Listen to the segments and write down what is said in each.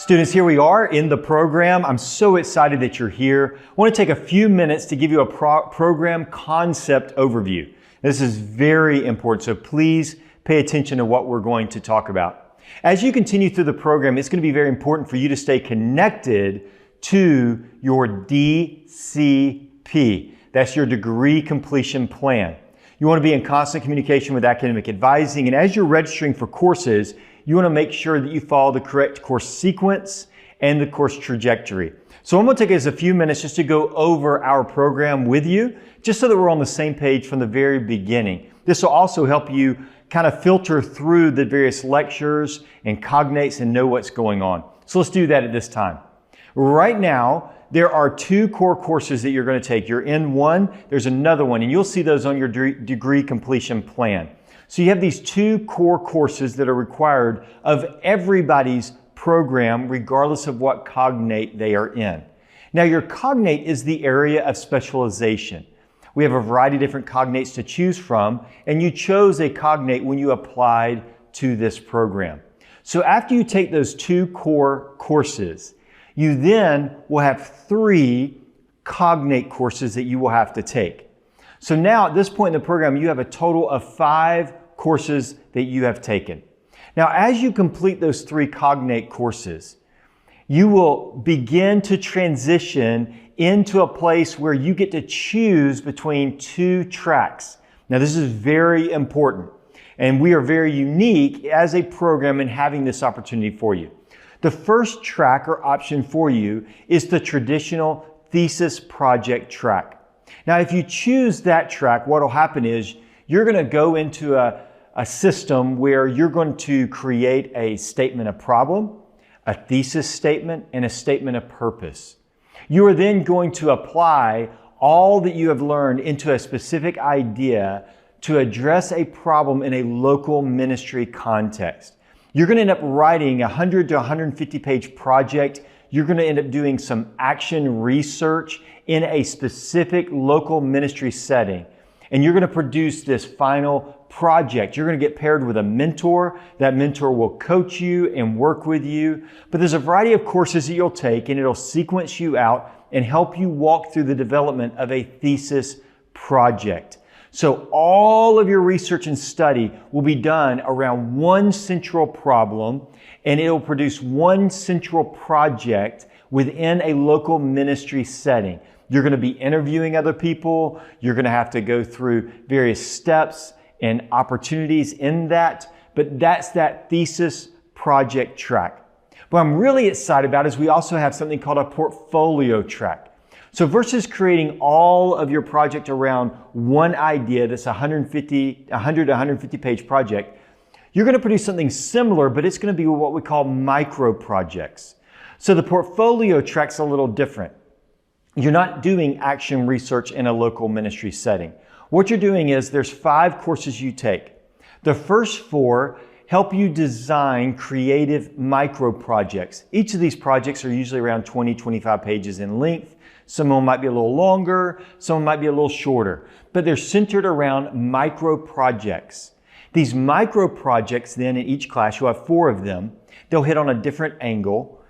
Students, here we are in the program. I'm so excited that you're here. I want to take a few minutes to give you a program concept overview. This is very important, so please pay attention to what we're going to talk about. As you continue through the program, it's going to be very important for you to stay connected to your DCP. That's your degree completion plan. You want to be in constant communication with academic advising, and as you're registering for courses, you want to make sure that you follow the correct course sequence and the course trajectory. So I'm going to take us a few minutes just to go over our program with you, just so that we're on the same page from the very beginning. This will also help you kind of filter through the various lectures and cognates and know what's going on. So let's do that at this time. Right now, there are two core courses that you're going to take. You're in one, there's another one, and you'll see those on your degree completion plan. So you have these two core courses that are required of everybody's program, regardless of what cognate they are in. Now, your cognate is the area of specialization. We have a variety of different cognates to choose from, and you chose a cognate when you applied to this program. So after you take those two core courses, you then will have 3 cognate courses that you will have to take. So now at this point in the program, you have a total of 5 courses that you have taken. Now, as you complete those 3 cognate courses, you will begin to transition into a place where you get to choose between 2 tracks. Now, this is very important, and we are very unique as a program in having this opportunity for you. The first track or option for you is the traditional thesis project track. Now, if you choose that track, what will happen is you're going to go into a system where you're going to create a statement of problem, a thesis statement, and a statement of purpose. You are then going to apply all that you have learned into a specific idea to address a problem in a local ministry context. You're going to end up writing a 100 to 150 page project. You're going to end up doing some action research in a specific local ministry setting. And you're going to produce this final project. You're going to get paired with a mentor. That mentor will coach you and work with you. But there's a variety of courses that you'll take, and it'll sequence you out and help you walk through the development of a thesis project. So all of your research and study will be done around one central problem, and it will produce one central project within a local ministry setting. You're going to be interviewing other people. You're going to have to go through various steps and opportunities in that, but that's that thesis project track. What I'm really excited about is we also have something called a portfolio track. So versus creating all of your project around one idea that's a 100 to 150 page project, you're going to produce something similar, but it's going to be what we call micro projects. So the portfolio track's a little different. You're not doing action research in a local ministry setting. What you're doing is there's 5 courses you take. The first 4 help you design creative micro projects. Each of these projects are usually around 20, 25 pages in length. Some of them might be a little longer, some of them might be a little shorter, but they're centered around micro projects. These micro projects then in each class, you'll have 4 of them. They'll hit on a different angle,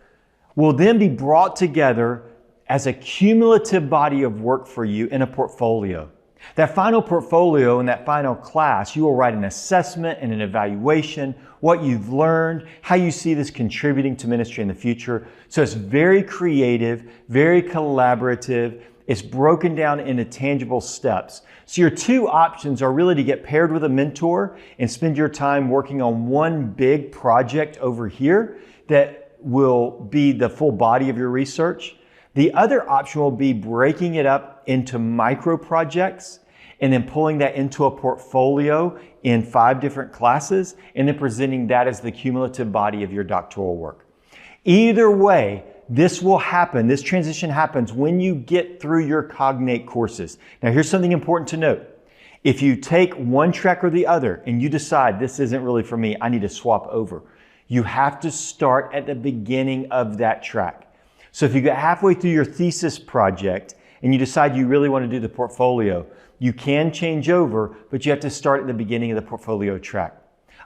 will then be brought together as a cumulative body of work for you in a portfolio. That final portfolio in that final class, you will write an assessment and an evaluation, what you've learned, how you see this contributing to ministry in the future. So it's very creative, very collaborative. It's broken down into tangible steps. So your 2 options are really to get paired with a mentor and spend your time working on one big project over here that will be the full body of your research. The other option will be breaking it up into micro projects and then pulling that into a portfolio in 5 different classes and then presenting that as the cumulative body of your doctoral work. Either way, this will happen. This transition happens when you get through your cognate courses. Now, here's something important to note. If you take one track or the other and you decide this isn't really for me, I need to swap over, you have to start at the beginning of that track. So if you get halfway through your thesis project and you decide you really want to do the portfolio, you can change over, but you have to start at the beginning of the portfolio track.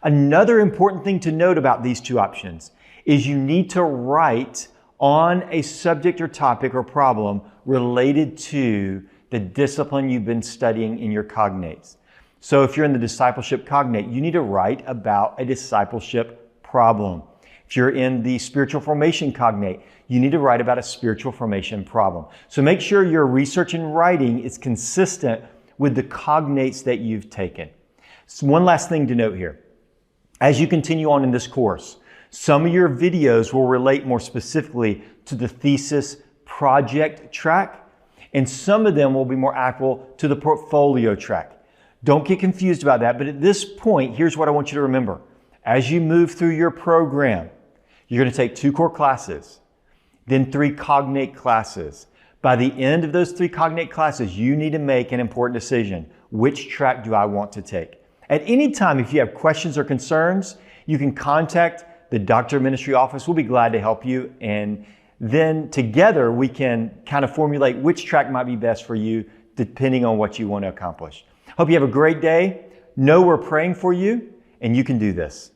Another important thing to note about these 2 options is you need to write on a subject or topic or problem related to the discipline you've been studying in your cognates. So if you're in the discipleship cognate, you need to write about a discipleship problem. If you're in the spiritual formation cognate, you need to write about a spiritual formation problem. So make sure your research and writing is consistent with the cognates that you've taken. So one last thing to note here. As you continue on in this course, some of your videos will relate more specifically to the thesis project track, and some of them will be more applicable to the portfolio track. Don't get confused about that, but at this point, here's what I want you to remember. As you move through your program, you're going to take 2 core classes, then 3 cognate classes. By the end of those 3 cognate classes, you need to make an important decision. Which track do I want to take? At any time, if you have questions or concerns, you can contact the Doctorate Ministry office. We'll be glad to help you. And then together, we can kind of formulate which track might be best for you, depending on what you want to accomplish. Hope you have a great day. Know we're praying for you, and you can do this.